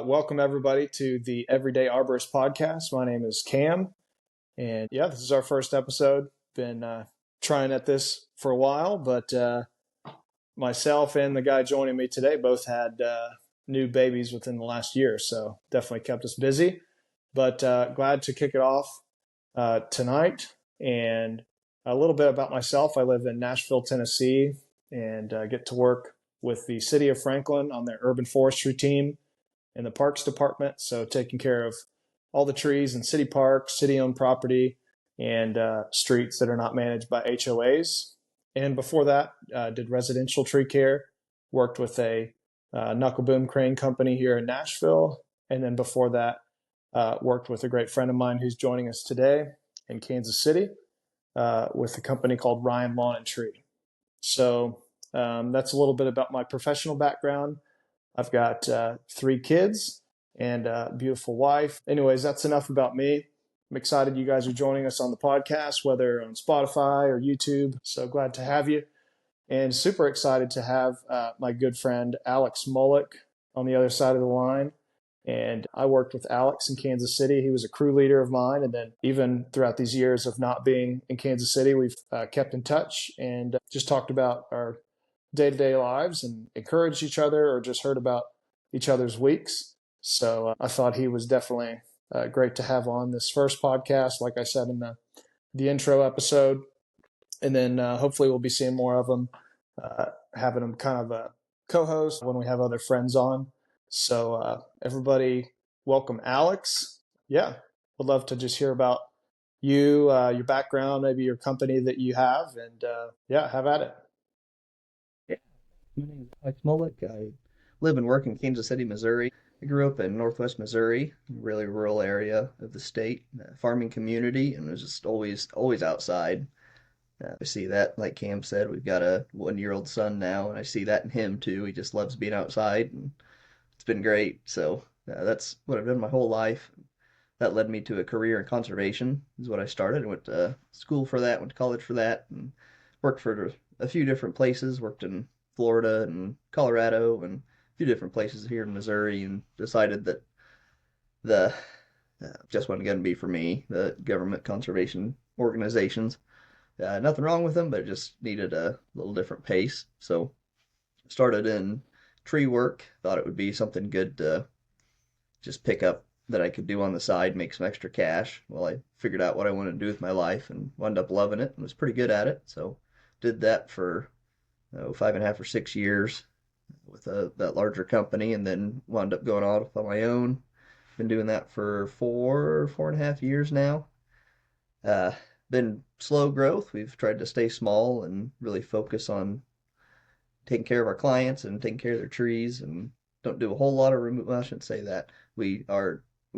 Welcome, everybody, to the Everyday Arborist podcast. My name is Cam, and this is our first episode. Been trying at this for a while, but myself and the guy joining me today both had new babies within the last year, so definitely kept us busy. But glad to kick it off tonight. And a little bit about myself. I live in Nashville, Tennessee, and get to work with the city of Franklin on their urban forestry team in the parks department. So taking care of all the trees in city parks, city-owned property, and streets that are not managed by HOAs. And before that, did residential tree care, worked with a knuckle boom crane company here in Nashville. And then before that, worked with a great friend of mine who's joining us today in Kansas City with a company called Ryan Lawn and Tree. So that's a little bit about my professional background. I've got 3 kids and a beautiful wife. Anyways, that's enough about me. I'm excited you guys are joining us on the podcast, whether on Spotify or YouTube. So glad to have you. And super excited to have my good friend Alex Mullock on the other side of the line. And I worked with Alex in Kansas City. He was a crew leader of mine. And then even throughout these years of not being in Kansas City, we've kept in touch and just talked about our day-to-day lives and encouraged each other or just heard about each other's weeks. So I thought he was definitely great to have on this first podcast, like I said in the intro episode. And then hopefully we'll be seeing more of him, having him kind of a co-host when we have other friends on. So everybody, welcome Alex. Yeah, would love to just hear about you, your background, maybe your company that you have, and have at it. My name is Alex Mullock. I live and work in Kansas City, Missouri. I grew up in northwest Missouri, really rural area of the state, farming community, and was just always outside. I see that, like Cam said, we've got a 1-year-old son now, and I see that in him too. He just loves being outside, and it's been great. So that's what I've done my whole life. That led me to a career in conservation, is what I started. I went to school for that, went to college for that, and worked for a few different places. Worked in Florida and Colorado and a few different places here in Missouri, and decided that the just wasn't going to be for me. The government conservation organizations, nothing wrong with them, but it just needed a little different pace. So started in tree work. Thought it would be something good to just pick up that I could do on the side, make some extra cash. Well, I figured out what I wanted to do with my life and wound up loving it and was pretty good at it. So did that for 5.5 or 6 years with that larger company, and then wound up going off on my own. Been doing that for 4.5 years now. Uh, been slow growth. We've tried to stay small and really focus on taking care of our clients and taking care of their trees, and don't do a whole lot of well, I shouldn't say that. We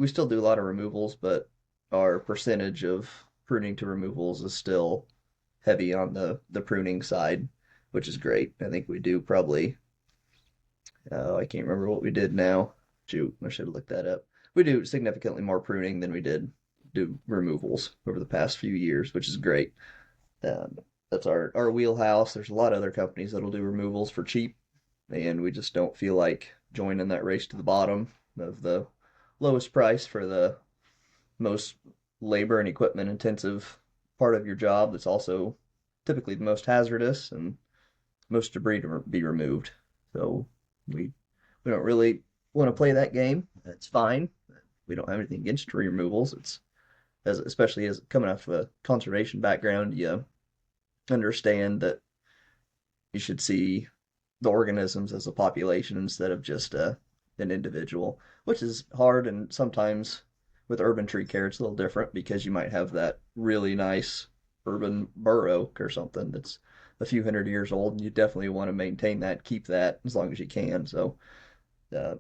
still do a lot of removals, but our percentage of pruning to removals is still heavy on the pruning side, which is great. I think we do probably, I can't remember what we did now. Shoot, I should have looked that up. We do significantly more pruning than we did do removals over the past few years, which is great. Um, that's our wheelhouse. There's a lot of other companies that'll do removals for cheap, and we just don't feel like joining that race to the bottom of the lowest price for the most labor and equipment intensive part of your job that's also typically the most hazardous and most debris to be removed. So we don't really want to play that game. That's fine. We don't have anything against tree removals. It's especially as coming off a conservation background, you understand that you should see the organisms as a population instead of just an individual, which is hard. And sometimes with urban tree care, it's a little different because you might have that really nice urban bur oak or something that's a few hundred years old, and you definitely want to maintain that, keep that as long as you can. So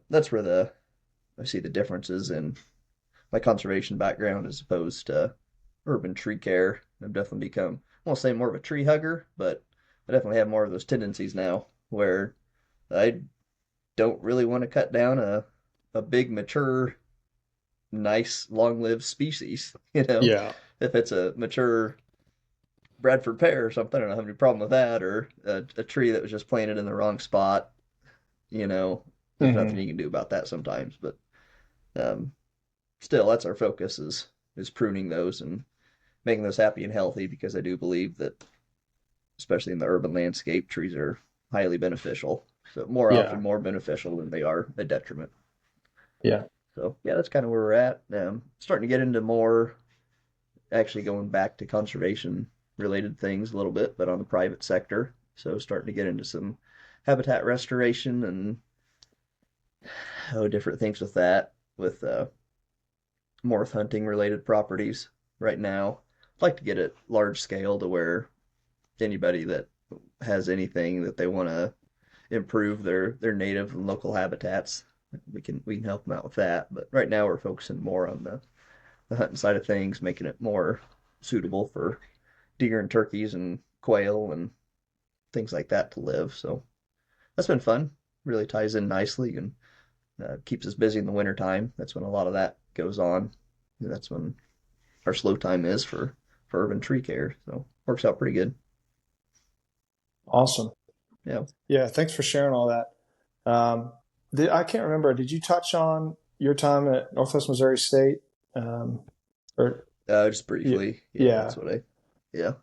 that's where I see the differences in my conservation background as opposed to urban tree care. I've definitely become, I won't say more of a tree hugger, but I definitely have more of those tendencies now where I don't really want to cut down a big, mature, nice, long-lived species. Yeah. If it's a mature Bradford pear or something, I don't have any problem with that, or a tree that was just planted in the wrong spot. There's nothing Mm-hmm. you can do about that sometimes. But Um, Still, that's our focus is pruning those and making those happy and healthy because I do believe that, especially in the urban landscape, trees are highly beneficial. So more often Yeah. more beneficial than they are a detriment. Yeah. So yeah, that's kind of where we're at. Starting to get into more actually going back to conservation related things a little bit, but on the private sector. So starting to get into some habitat restoration and different things with that, with more hunting related properties right now. I'd like to get it large scale to where anybody that has anything that they want to improve their native and local habitats, we can help them out with that. But right now we're focusing more on the hunting side of things, making it more suitable for deer and turkeys and quail and things like that to live. So that's been fun. Really ties in nicely and keeps us busy in the wintertime. That's when a lot of that goes on. And that's when our slow time is for urban tree care. So works out pretty good. Awesome. Yeah. Yeah. Thanks for sharing all that. I can't remember. Did you touch on your time at Northwest Missouri State? Um, or Just briefly. Yeah, yeah, that's what I. Yeah.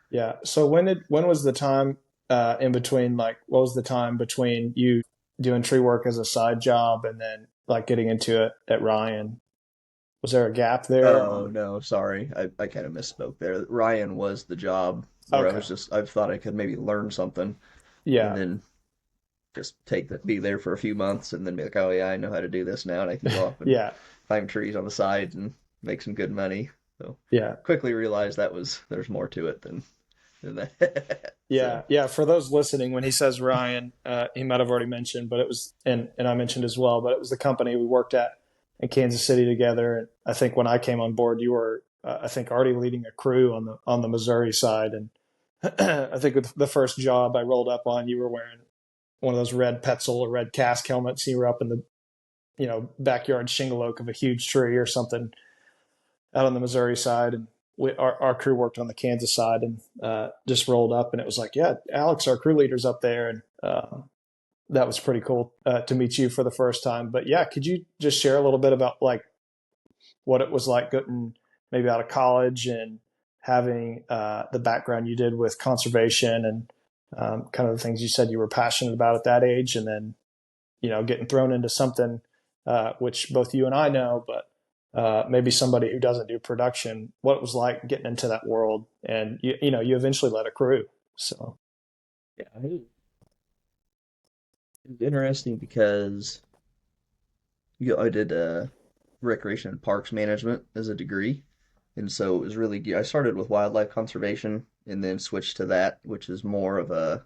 yeah. So when was the time in between? Like, what was the time between you doing tree work as a side job and then like getting into it at Ryan? Was there a gap there? Oh Or no, sorry. I kind of misspoke there. Ryan was the job where okay, I thought I could maybe learn something and yeah, then just be there for a few months and then be like, oh yeah, I know how to do this now and I can go off and yeah, climb trees on the side and make some good money. So yeah. quickly realized there's more to it than that. Yeah, So yeah. For those listening, when he says Ryan, he might have already mentioned, but it was, and I mentioned as well, but it was the company we worked at in Kansas City together. And I think when I came on board, you were, I think, already leading a crew on the Missouri side. And I think with the first job I rolled up on, you were wearing one of those red Petzl or red cask helmets. You were up in the backyard shingle oak of a huge tree or something out on the Missouri side, and our crew worked on the Kansas side, and just rolled up, and it was like, yeah, Alex, our crew leader's up there, and that was pretty cool to meet you for the first time. But yeah, could you just share a little bit about like what it was like getting maybe out of college and having the background you did with conservation and kind of the things you said you were passionate about at that age, and then getting thrown into something which both you and I know, but maybe somebody who doesn't do production, what it was like getting into that world, and you eventually led a crew. So yeah, it was interesting because I did recreation and parks management as a degree. And so it was really, I started with wildlife conservation and then switched to that, which is more of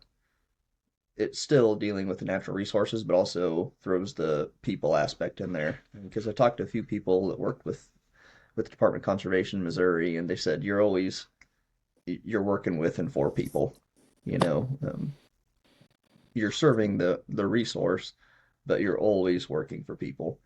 it's still dealing with the natural resources, but also throws the people aspect in there. Because I talked to a few people that worked with the Department of Conservation in Missouri, and they said you're working with and for people. You know, you're serving the resource, but you're always working for people.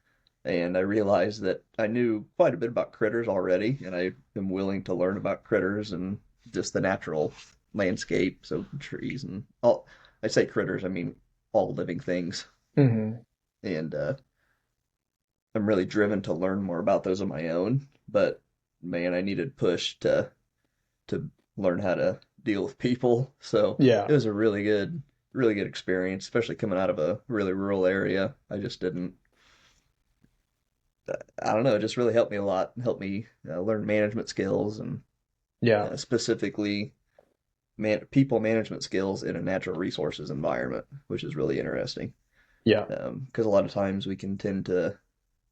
And I realized that I knew quite a bit about critters already, and I am willing to learn about critters and just the natural landscape, so trees and all. I say critters, I mean all living things. mm-hmm. And I'm really driven to learn more about those on my own. But man, I needed push to learn how to deal with people. So Yeah, it was a really good experience, especially coming out of a really rural area. I just didn't, I don't know, it just really helped me a lot. Helped me learn management skills and yeah, specifically people management skills in a natural resources environment, which is really interesting. yeah, Because a lot of times we can tend to,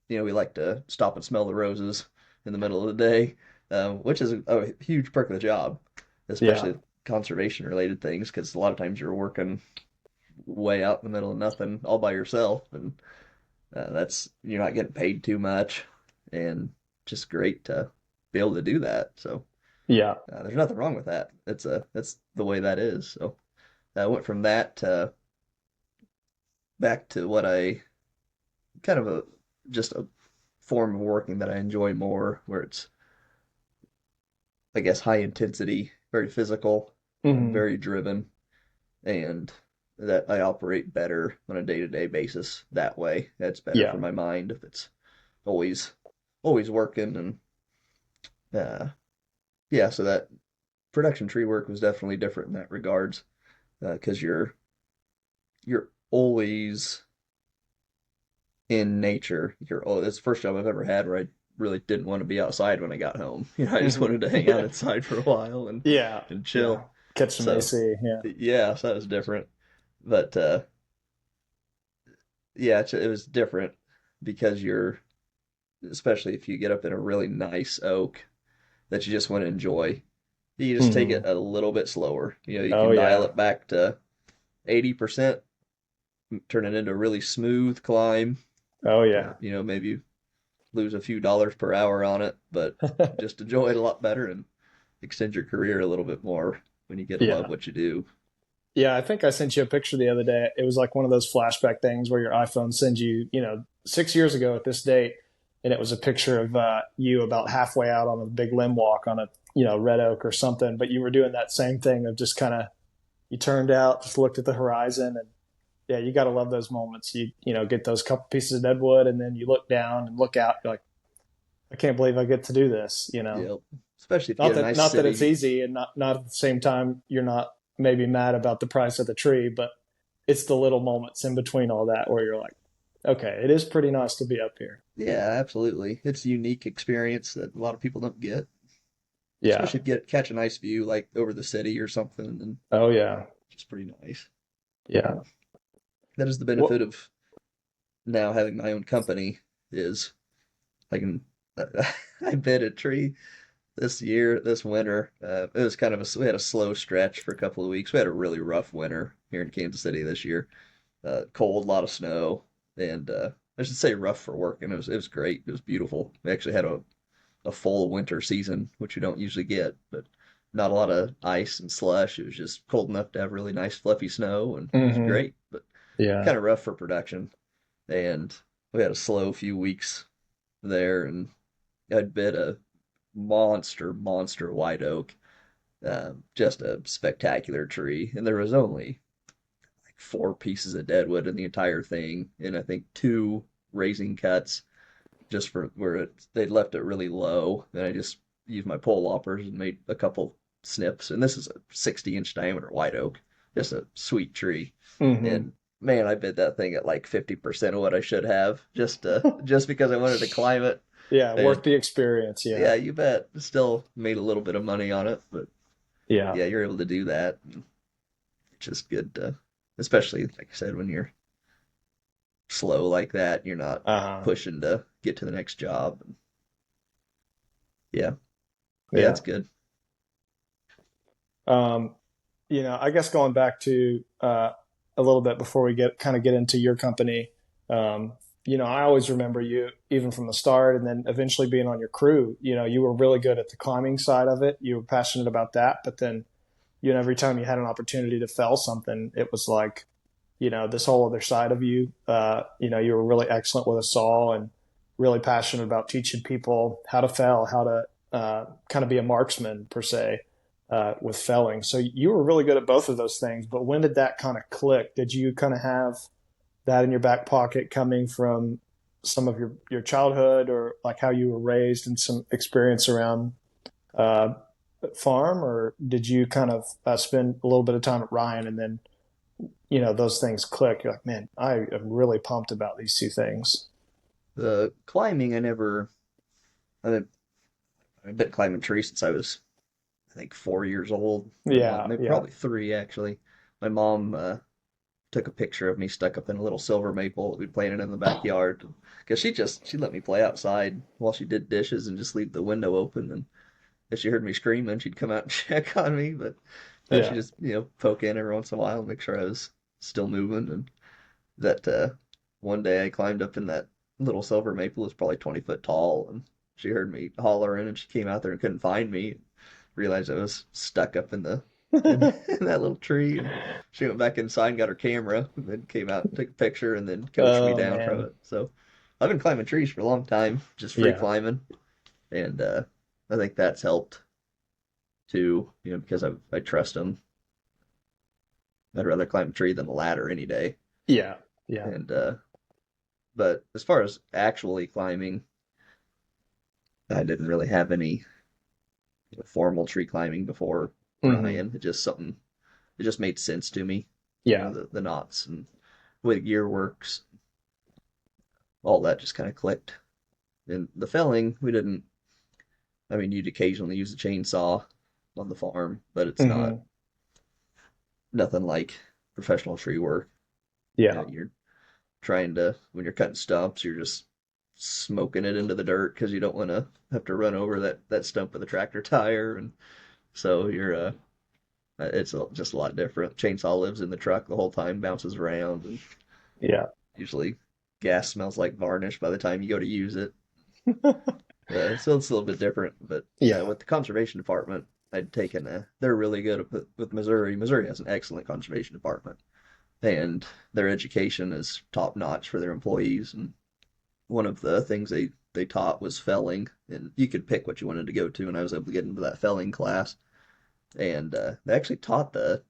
we like to stop and smell the roses in the middle of the day, which is a huge perk of the job, yeah, especially conservation related things, because a lot of times you're working way out in the middle of nothing all by yourself, and that's you're not getting paid too much, and just great to be able to do that. So yeah, there's nothing wrong with that. That's the way that is. So I went from that to back to what I kind of a just a form of working that I enjoy more, where it's I guess high intensity, very physical, mm-hmm. very driven, and that I operate better on a day-to-day basis that way. That's better Yeah, for my mind if it's always always working and uh, yeah, so that production tree work was definitely different in that regards because you're always in nature. It's the first job I've ever had where I really didn't want to be outside when I got home. I just Hmm. wanted to hang out Yeah. inside for a while Yeah. and Yeah. chill. Catch some So AC. Yeah. yeah, so that was different. But yeah, it was different because especially if you get up in a really nice oak that you just want to enjoy, you just take it Hmm. a little bit slower. You Oh can dial yeah. it back to 80%, turn it into a really smooth climb. Oh yeah. Maybe lose a few dollars per hour on it, but just enjoy it a lot better and extend your career a little bit more when you get to love Yeah. what you do. Yeah, I think I sent you a picture the other day. It was like one of those flashback things where your iPhone sends you, 6 years ago at this date, and it was a picture of you about halfway out on a big limb walk on a, red oak or something. But you were doing that same thing of just kind of you turned out, just looked at the horizon, and yeah, you got to love those moments. You get those couple pieces of deadwood, and then you look down and look out. You're like, I can't believe I get to do this. Yep. Especially if you Not get a that nice not that it's city. easy, and not at the same time you're not maybe mad about the price of the tree, but it's the little moments in between all that where you're like, okay, it is pretty nice to be up here. Yeah, absolutely. It's a unique experience that a lot of people don't get, Yeah. especially if you catch a nice view like over the city or something, and Oh yeah. just pretty nice. Yeah. That is the What? benefit of now having my own company is I can I bid a tree this winter. It was we had a slow stretch for a couple of weeks. We had a really rough winter here in Kansas City this year. Cold, a lot of snow, and I should say rough for work. And it was great. It was beautiful. We actually had a full winter season, which we don't usually get, but not a lot of ice and slush. It was just cold enough to have really nice fluffy snow, and it was Hmm. great, but Yeah. kind of rough for production. And we had a slow few weeks there, and I'd bid a monster white oak, just a spectacular tree. And there was only like four pieces of deadwood in the entire thing, and I think two raising cuts just for where they'd left it really low. And I just used my pole loppers and made a couple snips. And this is a 60-inch diameter white oak, just a sweet tree. Hmm. And man, I bid that thing at like 50% of what I should have, just because I wanted to climb it. Yeah. And Worth the experience. yeah, Yeah. you bet. Still made a little bit of money on it, but Yeah. yeah, you're able to do that. It's just good especially like I said, when you're slow like that, you're not Uh-huh. pushing to get to the next job. Yeah, yeah, Yeah. it's good. Um, I guess going back to a little bit before we get into your company, I always remember you even from the start and then eventually being on your crew. You were really good at the climbing side of it. You were passionate about that, but then, every time you had an opportunity to fell something, it was like, this whole other side of you. You were really excellent with a saw and really passionate about teaching people how to fell, how to kind of be a marksman per se with felling. So you were really good at both of those things. But when did that kind of click? Did you kind of have that in your back pocket coming from some of your childhood or like how you were raised and some experience around uh, farm, or did you kind of spend a little bit of time at Ryan and then those things click? You're like, man, I am really pumped about these two things. The climbing, I've been climbing trees since I was, I think, 4 years old. My mom, Yeah, maybe yeah, probably three actually. My mom took a picture of me stuck up in a little silver maple that we planted in the backyard because she let me play outside while she did dishes and just leave the window open. And if she heard me screaming, she'd come out and check on me. But she yeah. just poke in every once in a while, make sure I was still moving. And that one day I climbed up in that little silver maple. It was probably 20 foot tall, and she heard me hollering, and she came out there and couldn't find me. Realized I was stuck up in that little tree, and she went back inside and got her camera, and then came out and took a picture, and then coached me Oh down from man, it. So I've been climbing trees for a long time, just free yeah, climbing, and I think that's helped too, because I trust them. I'd rather climb a tree than a ladder any day. yeah, yeah. And but as far as actually climbing, I didn't really have any formal tree climbing before Hmm. Ryan. It just something. It just made sense to me. Yeah. The knots and the way the gear works, all that just kind of clicked. And the felling, we didn't. I mean, you'd occasionally use a chainsaw on the farm, but it's not Hmm. nothing like professional tree work. Yeah. You're trying to when you're cutting stumps, you're just smoking it into the dirt because you don't want to have to run over that stump with a tractor tire, and so just a lot different. Chainsaw lives in the truck the whole time, bounces around, and Yeah. usually gas smells like varnish by the time you go to use it. So it's a little bit different, but Yeah. with the conservation department, they're really good with Missouri. Missouri has an excellent conservation department, and their education is top notch for their employees. And one of the things they taught was felling, and you could pick what you wanted to go to. And I was able to get into that felling class, and they actually taught the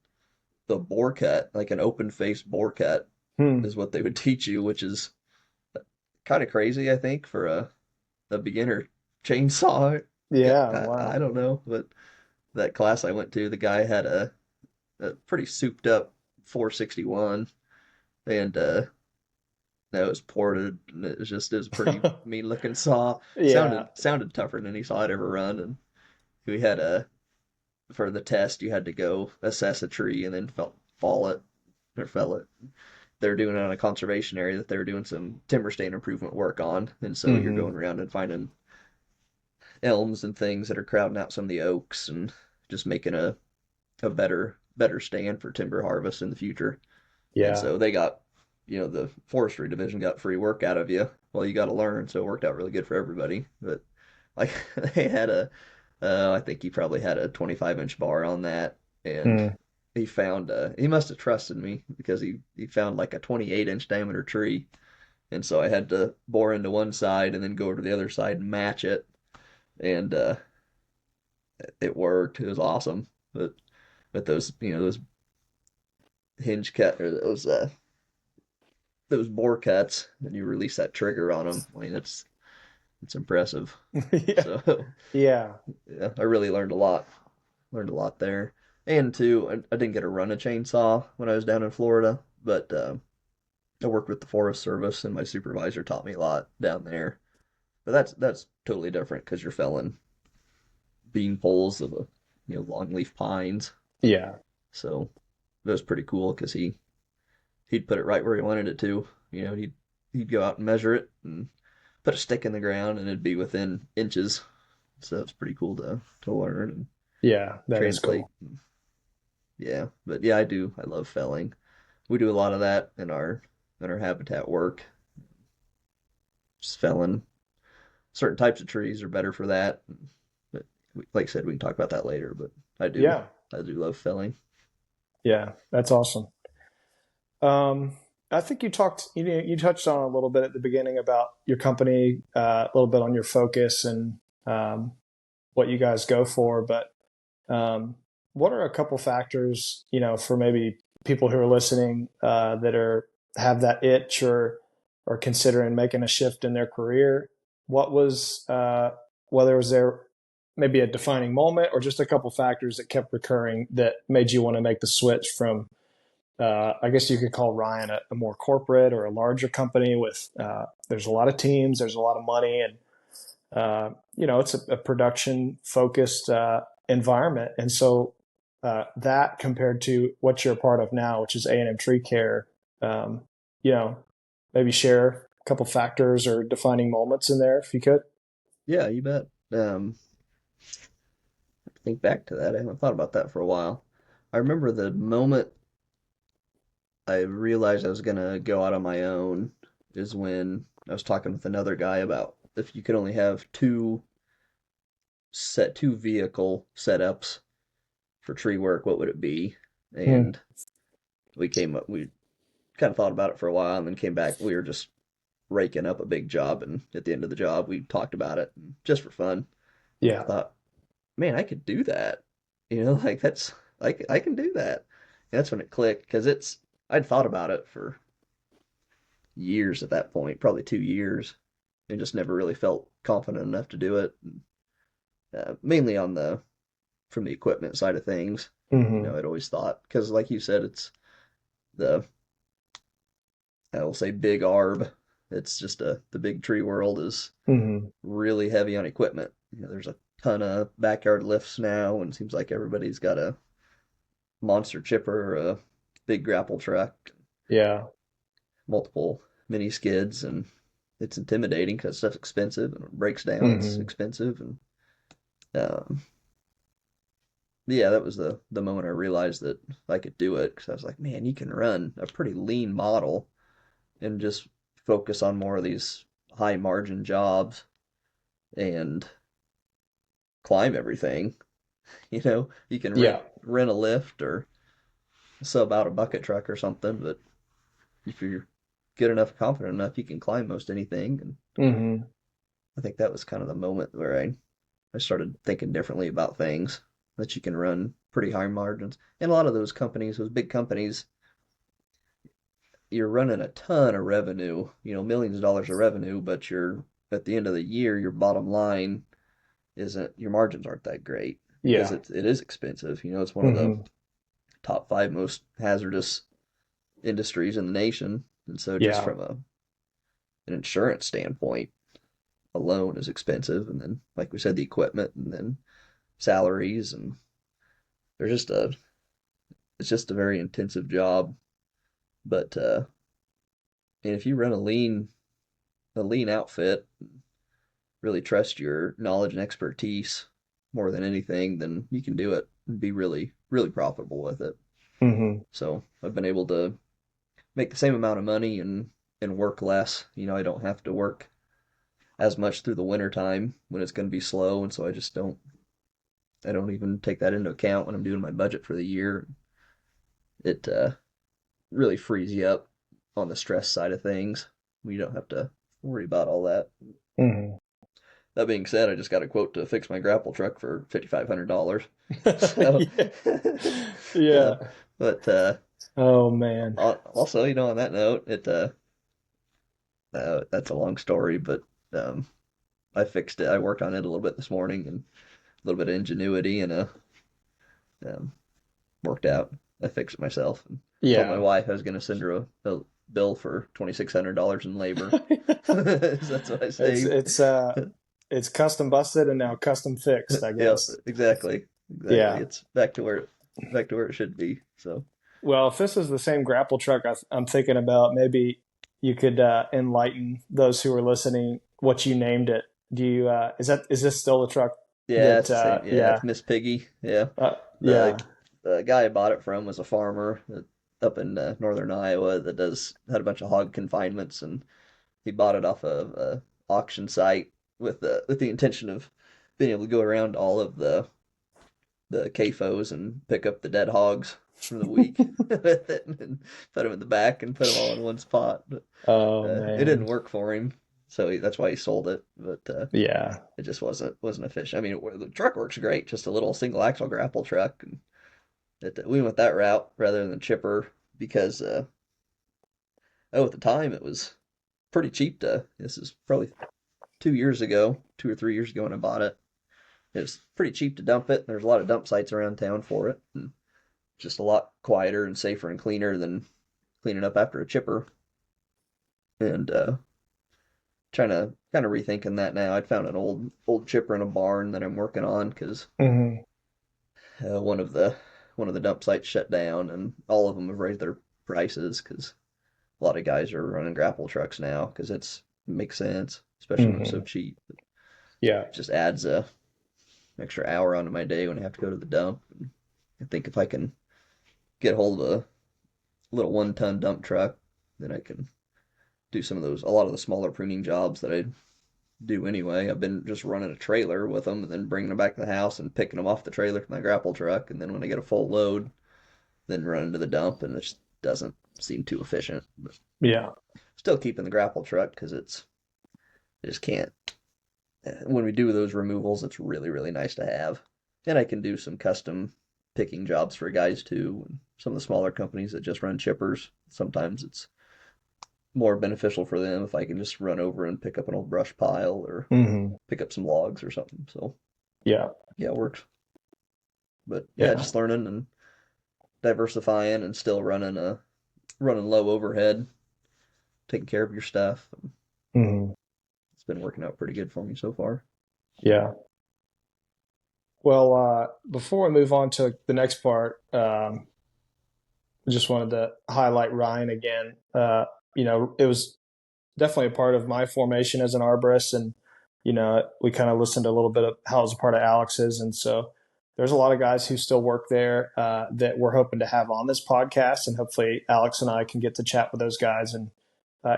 bore cut, like an open face bore cut, Hmm. is what they would teach you, which is kind of crazy, I think, for a beginner chainsaw. Yeah. I Wow. don't know, but that class I went to, the guy had a pretty souped up 461, and that was ported, and it was a pretty mean looking saw. Yeah. Sounded tougher than any saw I'd ever run, and we had a for the test you had to go assess a tree and then fall it or fell it. They're doing it on a conservation area that they were doing some timber stand improvement work on, and so you're Hmm. going around and finding elms and things that are crowding out some of the oaks and just making a better stand for timber harvest in the future. And Yeah. so they got, the forestry division got free work out of you. Well, you got to learn, so it worked out really good for everybody. But like they had I think he probably had a 25-inch bar on that, and Hmm. he must have trusted me because he found like a 28-inch diameter tree, and so I had to bore into one side and then go over to the other side and match it, and it worked. It was awesome. But with those hinge cut or those bore cuts, and you release that trigger on them. I mean, it's impressive. Yeah. So Yeah. yeah, I really learned a lot. Learned a lot there. And too, I didn't get to run a chainsaw when I was down in Florida, but I worked with the Forest Service, and my supervisor taught me a lot down there. But that's totally different because you're felling bean poles of longleaf pines. Yeah. So that was pretty cool because he'd put it right where he wanted it to. He'd go out and measure it and put a stick in the ground, and it'd be within inches. So it's pretty cool to learn and Yeah. That is translate. cool. Yeah, but yeah, I do. I love felling. We do a lot of that in our habitat work. Just felling certain types of trees are better for that. But like I said, we can talk about that later. But I do, Yeah. I do love felling. Yeah. That's awesome. Um, I think you touched on a little bit at the beginning about your company, a little bit on your focus and um, what you guys go for. But um, what are a couple factors, for maybe people who are listening that are have that itch or considering making a shift in their career? What was whether was there maybe a defining moment or just a couple factors that kept recurring that made you want to make the switch from I guess you could call Ryan a more corporate or a larger company with there's a lot of teams, there's a lot of money, and it's a production focused environment. And so that compared to what you're a part of now, which is A&M Tree Care, um, you know, maybe share a couple factors or defining moments in there if you could. Yeah, you bet. Think back to that. I haven't thought about that for a while. I remember the moment I realized I was gonna go out on my own is when I was talking with another guy about if you could only have two vehicle setups for tree work, what would it be? Hmm. And we kind of thought about it for a while and then came back. We were just raking up a big job, and at the end of the job, we talked about it just for fun. And I Yeah. thought, man, I could do that. Like I can do that. And that's when it clicked because I'd thought about it for years at that point, probably 2 years. and just never really felt confident enough to do it. Mainly on the from the equipment side of things. Hmm. I'd always thought because, like you said, it's the I will say big arb. It's just the big tree world is Hmm. really heavy on equipment. There's a ton of backyard lifts now, and it seems like everybody's got a monster chipper or a big grapple truck, Yeah. multiple mini skids, and it's intimidating because stuff's expensive and when it breaks down, it's Hmm. expensive. And um, yeah, that was the moment I realized that I could do it because I was like, man, you can run a pretty lean model and just focus on more of these high margin jobs and climb everything. You can rent Yeah. rent a lift or sub out a bucket truck or something, but if you're good enough, confident enough, you can climb most anything. And Hmm. I think that was kind of the moment where I started thinking differently about things that you can run pretty high margins. And a lot of those companies, those big companies, you're running a ton of revenue, millions of dollars of revenue, but you're at the end of the year, your bottom line isn't your margins aren't that great because Yeah. it is expensive. It's one of the Hmm. top five most hazardous industries in the nation. And so just Yeah. from an insurance standpoint alone is expensive. And then, like we said, the equipment and then salaries and there's just it's just a very intensive job. But and if you run a lean outfit, really trust your knowledge and expertise more than anything, then you can do it and be really, really profitable with it. Hmm. So I've been able to make the same amount of money and work less. I don't have to work as much through the winter time when it's going to be slow, and so I don't even take that into account when I'm doing my budget for the year. It really frees you up on the stress side of things. You don't have to worry about all that. Hmm. That being said, I just got a quote to fix my grapple truck for $5,500. So, Yeah. uh, Yeah. but Oh man. also, on that note, that's a long story, but um, I fixed it. I worked on it a little bit this morning and a little bit of ingenuity and um, worked out. I fixed it myself and told my Yeah. wife I was going to send her a bill for $2,600 in labor. That's what I It's saved. it's uh it's custom busted and now custom fixed, I Yep, guess. exactly, exactly. Yeah. It's back to where it should be. So Well, if this is the same grapple truck I'm thinking about, maybe you could enlighten those who are listening what you named it. Do you is this still the truck yeah, that it's the same. Yeah, yeah. it's Miss Piggy. Yeah, the Yeah. the guy I bought it from was a farmer up in northern Iowa that does had a bunch of hog confinements, and he bought it off of a auction site with the intention of being able to go around all of the CAFOs and pick up the dead hogs from the week with it and put them in the back and put them all in one spot. But Oh it didn't man. work for him, so that's why he sold it. But Yeah. it just wasn't efficient. I mean, the truck works great, just a little single axle grapple truck, and we went that route rather than chipper because at the time it was pretty cheap to. This is probably 2 years ago, 2 or 3 years ago when I bought it. It was pretty cheap to dump it. There's a lot of dump sites around town for it, and just a lot quieter and safer and cleaner than cleaning up after a chipper. And trying to kind of rethinking that now. I'd found an old chipper in a barn that I'm working on because Hmm. one of the dump sites shut down, and all of them have raised their prices because a lot of guys are running grapple trucks now because it makes sense, especially when it's so Hmm. cheap. It Yeah. just adds a extra hour onto my day when I have to go to the dump. And I think if I can get hold of a little 1 ton dump truck, then I can do a lot of the smaller pruning jobs that I do anyway. I've been just running a trailer with them and then bringing them back to the house and picking them off the trailer with my grapple truck. And then when I get a full load, then running to the dump, and it just doesn't seem too efficient. But Yeah. still keeping the grapple truck because I just can't. When we do those removals, it's really, really nice to have. And I can do some custom picking jobs for guys too. And some of the smaller companies that just run chippers, sometimes it's more beneficial for them if I can just run over and pick up an old brush pile or Hmm. pick up some logs or something. So Yeah. yeah, it works. But yeah, Yeah. just learning and diversifying and still running low overhead, taking care of your stuff. Hmm. It's been working out pretty good for me so far. Yeah. Well, before we move on to the next part, I just wanted to highlight Ryan again. It was definitely a part of my formation as an arborist, and we kind of listened to a little bit of how it was a part of Alex's, and so there's a lot of guys who still work there that we're hoping to have on this podcast, and hopefully Alex and I can get to chat with those guys and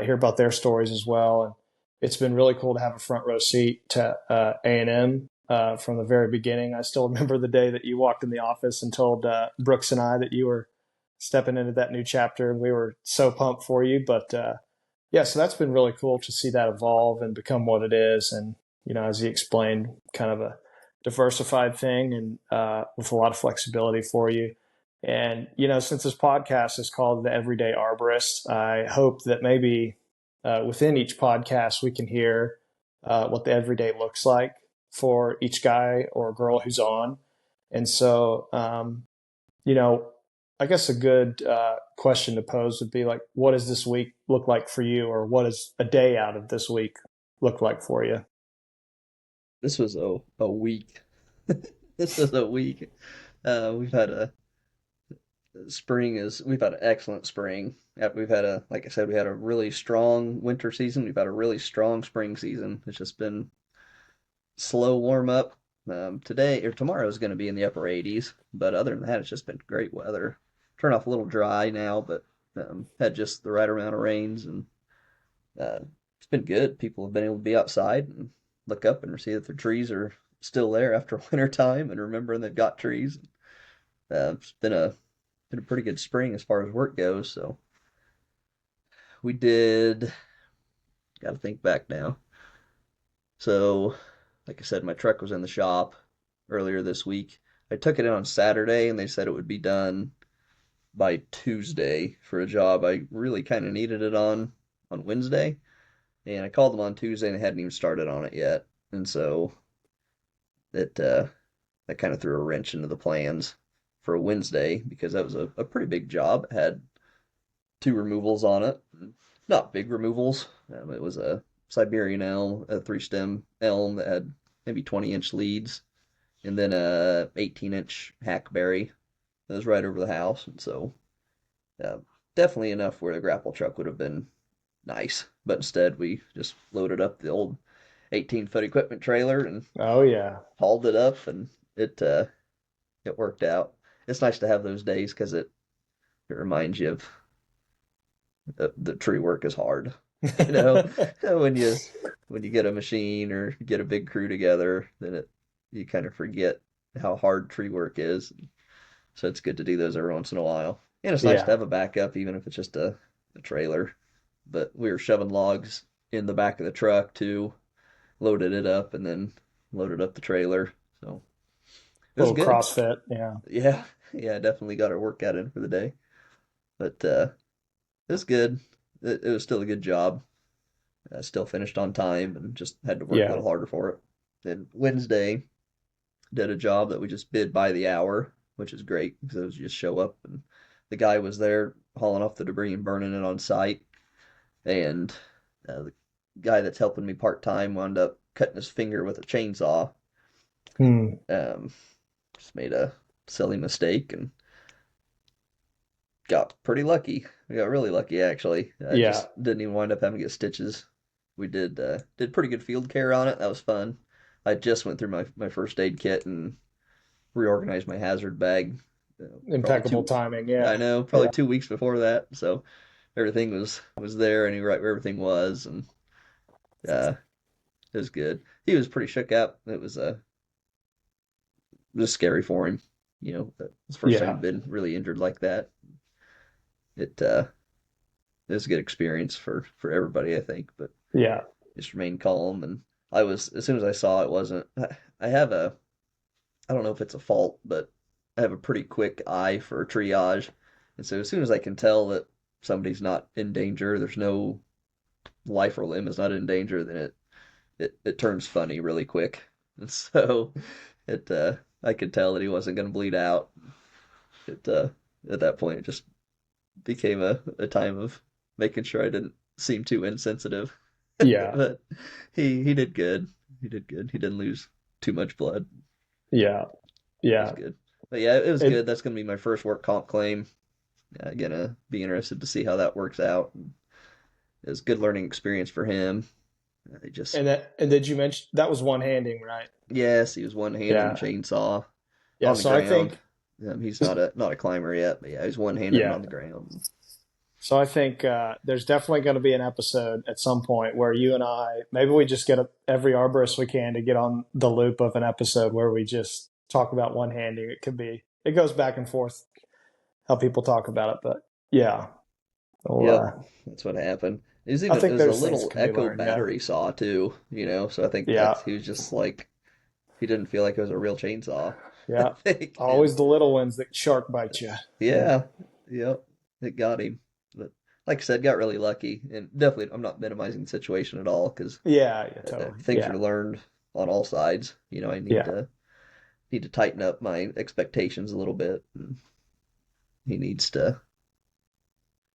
hear about their stories as well. And it's been really cool to have a front row seat to A&M from the very beginning. I still remember the day that you walked in the office and told Brooks and I that you were stepping into that new chapter, and we were so pumped for you. But yeah, so that's been really cool to see that evolve and become what it is. And, as you explained, kind of a diversified thing and with a lot of flexibility for you. And, since this podcast is called The Everyday Arborist, I hope that maybe within each podcast we can hear what the everyday looks like for each guy or girl who's on. And so, you know, I guess a good question to pose would be like, what does this week look like for you, or what does a day out of this week look like for you? This was a week. This was a week. We've had a we've had an excellent spring. We've had like I said, we had a really strong winter season. We've had a really strong spring season. It's just been slow warm up. Today or tomorrow is going to be in the upper 80s, but other than that, it's just been great weather. Turn off a little dry now, but had just the right amount of rains, and uh, it's been good. People have been able to be outside and look up and see that their trees are still there after winter time, and remembering they've got trees. It's been a pretty good spring as far as work goes. So we did. Got to think back now. So, like I said, my truck was in the shop earlier this week. I took it in on Saturday, and they said it would be done by Tuesday for a job I really kind of needed it on Wednesday. And I called them on Tuesday, and they hadn't even started on it yet. And so it that kind of threw a wrench into the plans for a Wednesday because that was a pretty big job. It had two removals on it. Not big removals. It was a Siberian elm, a three stem elm that had maybe 20-inch leads, and then a 18-inch hackberry that was right over the house. And so uh, definitely enough where the grapple truck would have been nice. But instead, we just loaded up the old 18-foot equipment trailer and Oh yeah, hauled it up, and it worked out. It's nice to have those days because it reminds you of the tree work is hard. You know, when you when you get a machine or get a big crew together, then it you kind of forget how hard tree work is. So it's good to do those every once in a while. And it's nice to yeah. have a backup, even if it's just a trailer. But we were shoving logs in the back of the truck too, loaded it up, and then loaded up the trailer. So it was Little good. CrossFit, yeah, Yeah, yeah, definitely got our workout in for the day. But it was good. It was still a good job. Still finished on time and just had to work a yeah. little harder for it. Then Wednesday did a job that we just bid by the hour, which is great because it was just show up and the guy was there hauling off the debris and burning it on site. And the guy that's helping me part time wound up cutting his finger with a chainsaw. Hmm. Um, just made a silly mistake and got pretty lucky. We got really lucky actually. I Yeah. just didn't even wind up having to get stitches. We did pretty good field care on it. That was fun. I just went through my first aid kit and reorganized my hazard bag. Probably Impeccable two. timing. I Yeah, know, probably yeah, 2 weeks before that. So everything was there. I knew right where everything was, and uh, it was good. He was pretty shook up. It was scary for him. That was the first time yeah, he'd been really injured like that. It it was a good experience for everybody, I think. But yeah. just remained calm, and I was as soon as I saw it wasn't. I have a I don't know if it's a fault, but I have a pretty quick eye for triage, and so as soon as I can tell that somebody's not in danger, there's no life or limb is not in danger, then it turns funny really quick. And so it I could tell that he wasn't going to bleed out. It at that point it just became a time of making sure I didn't seem too insensitive. Yeah. But he did good. He did good. He didn't lose too much blood. Yeah. It was Yeah. good. But yeah, it was It good. That's gonna be my first work comp claim. Gonna be interested to see how that works out. It was a good learning experience for him. They just and did you mention that was one handing, right? yes, he was one handing Yeah. chainsaw Yeah. on the So I ground. think He's not a climber yet, but yeah, he's one handing yeah. on the ground. So I think there's definitely going to be an episode at some point where you and I maybe we just get every arborist we can to get on the loop of an episode where we just talk about one handing. It goes back and forth how people talk about it, but yeah. Well, Yep, that's what happened. I It think was a there's things that little can be Echo learned. Yeah. battery saw too, so I think Yeah. that's he was just like he didn't feel like it was a real chainsaw. I Yeah. think, and Always the little ones that shark bite you. Yeah. yeah, yep, it got him. But like I said, got really lucky, and definitely I'm not minimizing the situation at all because Yeah. Yeah. Totally. things Yeah. are learned on all sides. I Yeah. need to tighten up my expectations a little bit. And he needs to.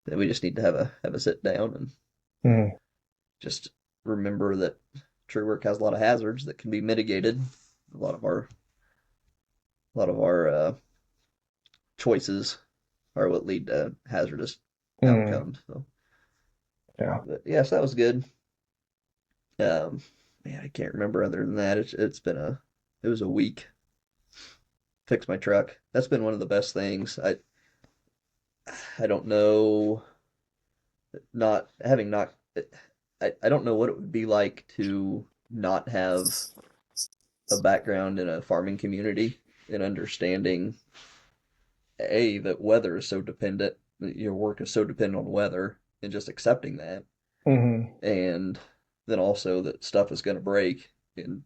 We just need to have a sit down and Mm. just remember that tree work has a lot of hazards that can be mitigated. A lot of our choices are what lead to hazardous Mm. outcomes. So, Yeah. but yes, that was good. Um, Man, I can't remember other than that. It was a week. Fix my truck. That's been one of the best things. I don't know, not having not I don't know what it would be like to not have a background in a farming community and understanding that weather is so dependent, your work is so dependent on weather, and just accepting that, Hmm. and then also that stuff is going to break and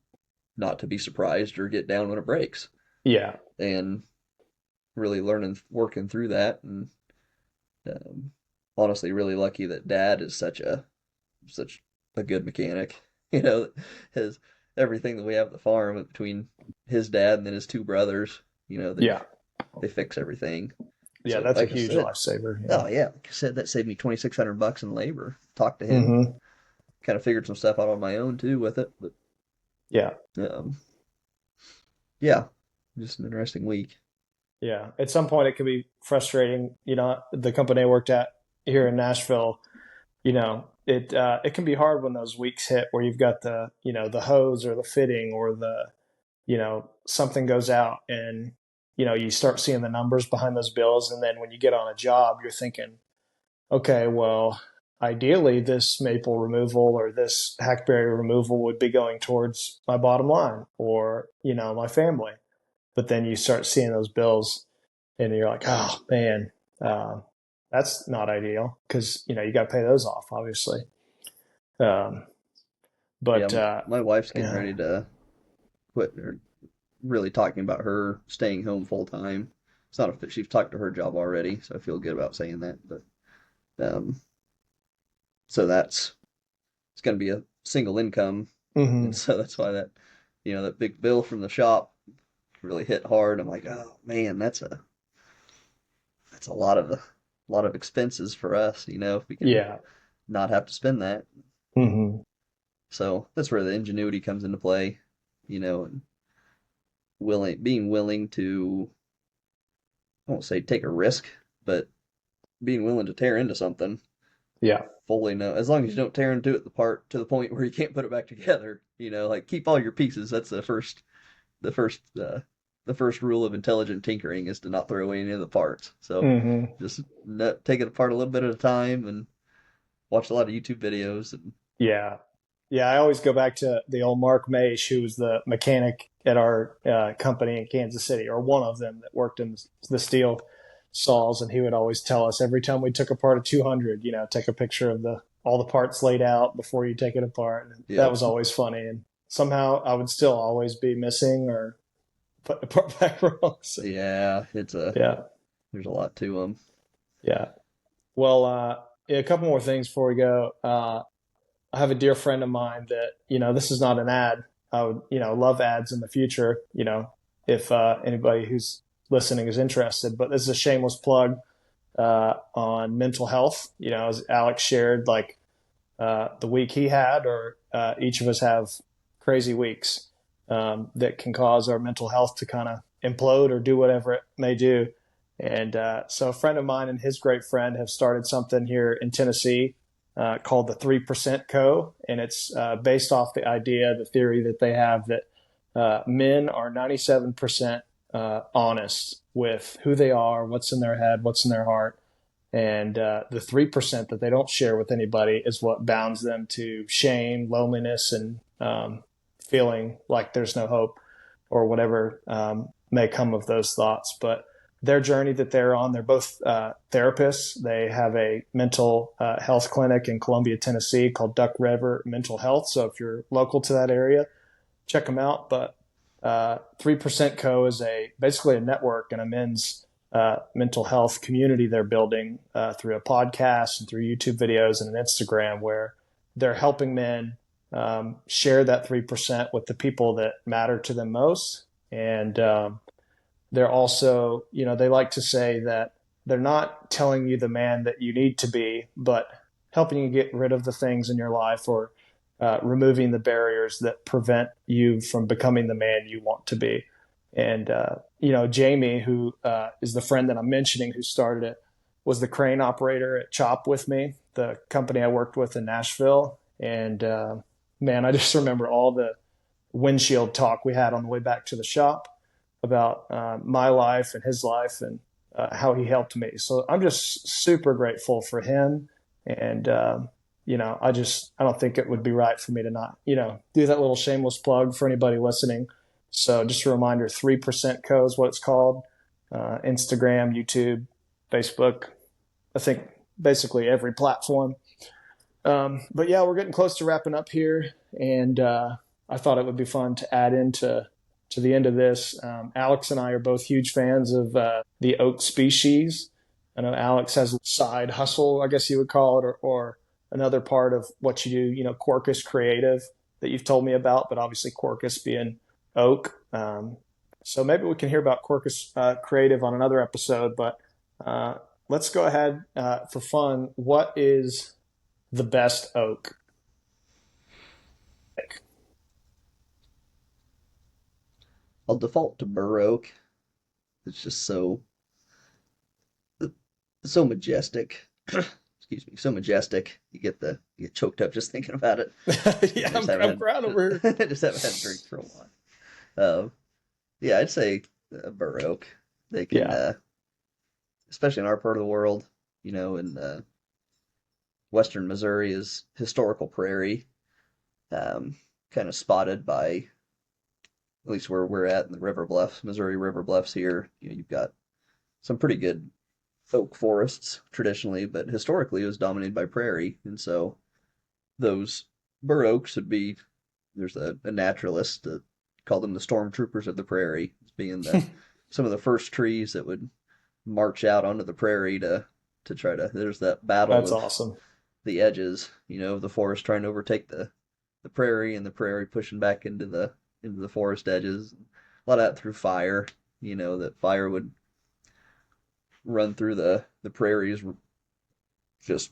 not to be surprised or get down when it breaks, Yeah. and really learning working through that, and um, honestly really lucky that Dad is such a good mechanic. His everything that we have at the farm between his dad and then his two brothers, Yeah. they fix everything. Yeah. So That's a like I huge said, lifesaver. Yeah. oh yeah, like I said, that saved me $2,600 in labor. Talked to him, Hmm. kind of figured some stuff out on my own too with it, but Yeah. um, yeah, just an interesting week. Yeah. At some point, it can be frustrating. The company I worked at here in Nashville, it can be hard when those weeks hit where you've got the hose or the fitting or something goes out and, you start seeing the numbers behind those bills. And then when you get on a job, you're thinking, okay, well, ideally this maple removal or this hackberry removal would be going towards my bottom line or, my family. But then you start seeing those bills and you're like, oh man, uh, that's not ideal because you got to pay those off, obviously. Um, Yeah, but my wife's getting yeah, ready to quit, or really talking about her staying home full time. It's not a she's talked to her job already, so I feel good about saying that. But um, so it's going to be a single income, and hmm, so that's why that big bill from the shop really hit hard. I'm like, oh man, that's a lot of expenses for us. If we can yeah, not have to spend that. hmm, So that's where the ingenuity comes into play, and being willing to, I won't say take a risk, but being willing to tear into something yeah, fully know, as long as you don't tear into it to the point where you can't put it back together, like keep all your pieces. That's the first the first rule of intelligent tinkering is to not throw away any of the parts. So hmm, just take it apart a little bit at a time and watch a lot of YouTube videos. And yeah, yeah. I always go back to the old Mark Maish, who was the mechanic at our company in Kansas City, or one of them that worked in the steel saws, and he would always tell us every time we took apart a 200, take a picture of the all the parts laid out before you take it apart. And that yep, was always funny, and somehow I would still always be missing or put the part back wrong. So, yeah, yeah, there's a lot to them. yeah. Well, yeah, a couple more things before we go. I have a dear friend of mine that, this is not an ad. I would, love ads in the future, if anybody who's listening is interested. But this is a shameless plug on mental health. As Alex shared, like the week he had, or each of us have crazy weeks that can cause our mental health to kind of implode or do whatever it may do. And so a friend of mine and his great friend have started something here in Tennessee called the 3% Co. And it's based off the theory that they have that men are 97% honest with who they are, what's in their head, what's in their heart. And the 3% that they don't share with anybody is what bounds them to shame, loneliness, and feeling like there's no hope or whatever may come of those thoughts. But their journey that they're on, they're both therapists. They have a mental health clinic in Columbia, Tennessee called Duck River Mental Health. So if you're local to that area, check them out. But 3% Co. is basically a network and a men's mental health community they're building through a podcast and through YouTube videos and an Instagram, where they're helping men share that 3% with the people that matter to them most. And they're also, they like to say that they're not telling you the man that you need to be, but helping you get rid of the things in your life, or removing the barriers that prevent you from becoming the man you want to be. And, Jamie, who is the friend that I'm mentioning who started it, was the crane operator at CHOP with me, the company I worked with in Nashville. And man, I just remember all the windshield talk we had on the way back to the shop about my life and his life, and how he helped me. So I'm just super grateful for him. And, I don't think it would be right for me to not, do that little shameless plug for anybody listening. So just a reminder, 3% Co is what it's called. Instagram, YouTube, Facebook, I think basically every platform. But yeah, we're getting close to wrapping up here. And I thought it would be fun to add into the end of this. Alex and I are both huge fans of the oak species. I know Alex has a side hustle, I guess you would call it, or another part of what you do, Quercus Creative that you've told me about, but obviously Quercus being oak. So maybe we can hear about Quercus Creative on another episode, but let's go ahead for fun. What is the best oak? I'll default to bur oak. It's just so majestic. Excuse me, so majestic. You get choked up just thinking about it. Yeah, I'm crying over here. Just haven't had a drink for a while. Yeah, I'd say bur oak. They can, Yeah. especially in our part of the world, in western Missouri is historical prairie, kind of spotted by, at least where we're at in the river bluffs, Missouri river bluffs here. You've got some pretty good oak forests traditionally, but historically it was dominated by prairie, and so those bur oaks would be. There's a naturalist that called them the stormtroopers of the prairie, as being some of the first trees that would march out onto the prairie to try to. There's that battle That's of awesome. the edges, of the forest trying to overtake the prairie, and the prairie pushing back into the forest edges. A lot of that through fire. That fire would run through the prairies just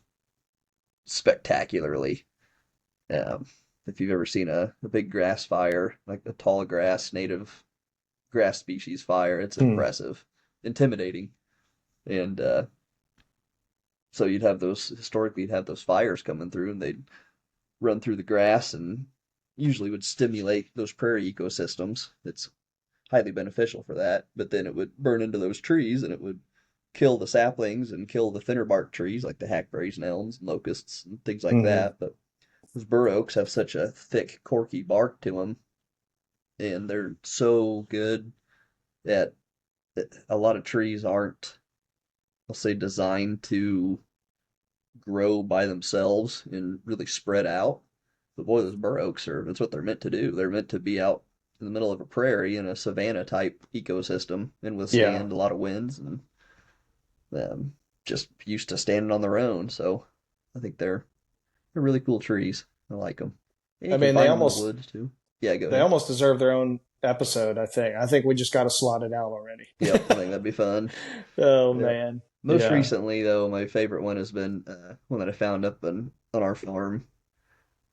spectacularly. Um, if you've ever seen a big grass fire, like a tall grass, native grass species fire, it's Hmm. impressive, intimidating. And so historically, you'd have those fires coming through, and they'd run through the grass and usually would stimulate those prairie ecosystems. It's highly beneficial for that, but then it would burn into those trees and it would kill the saplings and kill the thinner bark trees like the hackberries and elms and locusts and things like Hmm. that. But those bur oaks have such a thick, corky bark to them, and they're so good that a lot of trees aren't, I'll say, designed to grow by themselves and really spread out. But boy, those bur oaks that's what they're meant to do. They're meant to be out in the middle of a prairie in a savanna type ecosystem and Yeah. withstand a lot of winds and just used to standing on their own. So I think they're really cool trees. I like them. And I you can mean, find them in the woods too. Yeah, go they ahead. almost deserve their own episode. I think we just got to slot it out already. Yep, I think that'd be fun. Oh Yep. man, Most yeah. recently, though, my favorite one has been one that I found up on our farm.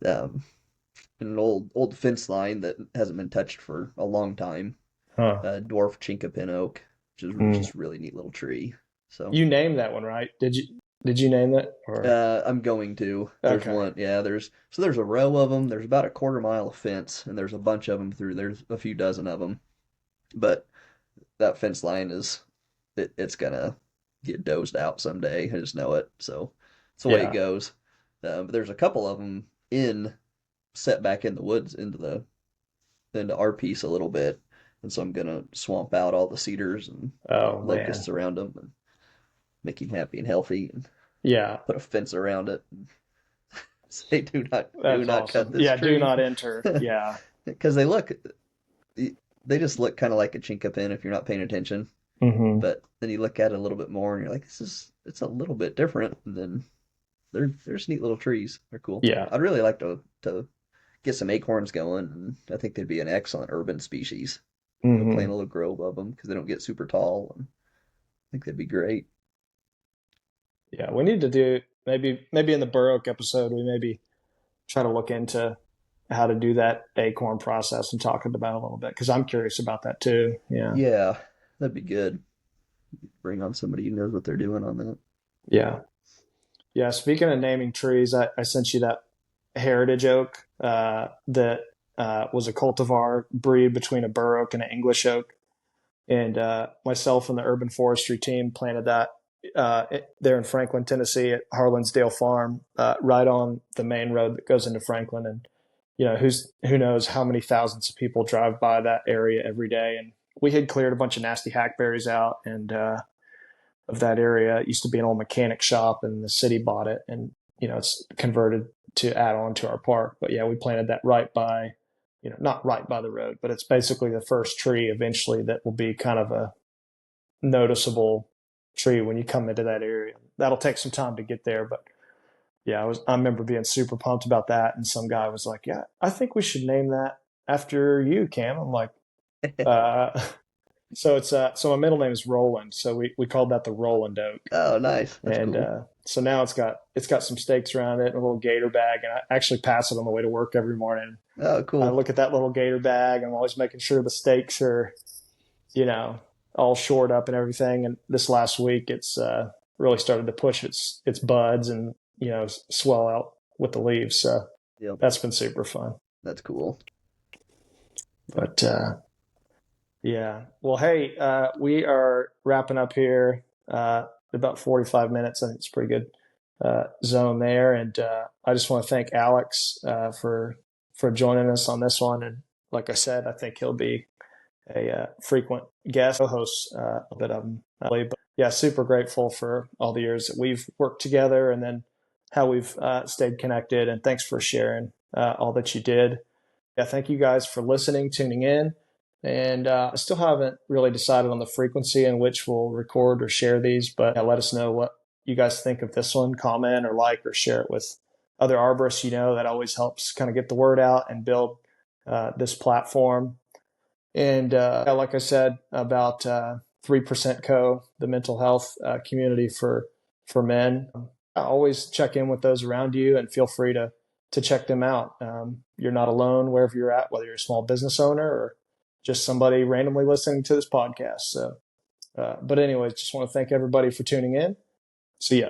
Um, an old fence line that hasn't been touched for a long time. Huh. Dwarf chinkapin oak, which is Mm. just really neat little tree. So You named that one, right? Did you name that or I'm going to. There's okay? one, yeah. There's a row of them. There's about a quarter mile of fence, and there's a bunch of them through. There's a few dozen of them, but that fence line it's gonna get dozed out someday. I just know it. So it's the way it Yeah. goes. But there's a couple of them in set back in the woods into our piece a little bit, and so I'm gonna swamp out all the cedars and Oh man. locusts around them and make him happy and healthy and Yeah. put a fence around it and say do That's not cut awesome. this Yeah. Do tree not enter. Yeah. because they just look kind of like a chinkapin if you're not paying attention. Hmm. But then you look at it a little bit more and you're like, it's a little bit different. And then they're just neat little trees. They're cool. Yeah. I'd really like to get some acorns going, and I think they'd be an excellent urban species. Plant Hmm. a little grove of them because they don't get super tall, and I think that'd be great. Yeah. We need to do maybe in the Bur Oak episode we maybe try to look into how to do that acorn process and talk about it a little bit because I'm curious about that too. Yeah. Yeah, that'd be good. Bring on somebody who knows what they're doing on that. Yeah. Yeah. Speaking of naming trees, I sent you that heritage oak that was a cultivar breed between a bur oak and an English oak. And myself and the urban forestry team planted that there in Franklin, Tennessee, at Harlansdale Farm, right on the main road that goes into Franklin. And who knows how many thousands of people drive by that area every day. And we had cleared a bunch of nasty hackberries out and of that area. It used to be an old mechanic shop, and the city bought it, and it's converted to add on to our park. But yeah, we planted that right by, not right by the road, but it's basically the first tree eventually that will be kind of a noticeable tree when you come into that area. That'll take some time to get there, but yeah, I remember being super pumped about that, and some guy was like, "Yeah, I think we should name that after you, Cam." I'm like, uh, so my middle name is Roland, so we called that the Roland Oak, Oh, nice. That's and cool. so now it's got some stakes around it and a little gator bag, and I actually pass it on the way to work every morning. Oh, I cool. look at that little gator bag. I'm always making sure the stakes are, you know, all shored up and everything. And this last week, it's really started to push its buds and swell out with the leaves. So Yep, that's been super fun. that's cool. Yep. But yeah, well, hey, we are wrapping up here. About 45 minutes. I think it's a pretty good zone there. And I just want to thank Alex for joining us on this one. And like I said, I think he'll be a frequent guest, co-host a bit of them. But yeah, super grateful for all the years that we've worked together, and then how we've stayed connected. And thanks for sharing all that you did. Yeah, thank you guys for listening, tuning in. And I still haven't really decided on the frequency in which we'll record or share these, but let us know what you guys think of this one. Comment or like or share it with other arborists. That always helps kind of get the word out and build this platform. And like I said about 3% Co, the mental health community for men, I always check in with those around you and feel free to check them out. You're not alone wherever you're at, whether you're a small business owner or just somebody randomly listening to this podcast. So, but anyways, just want to thank everybody for tuning in. See ya.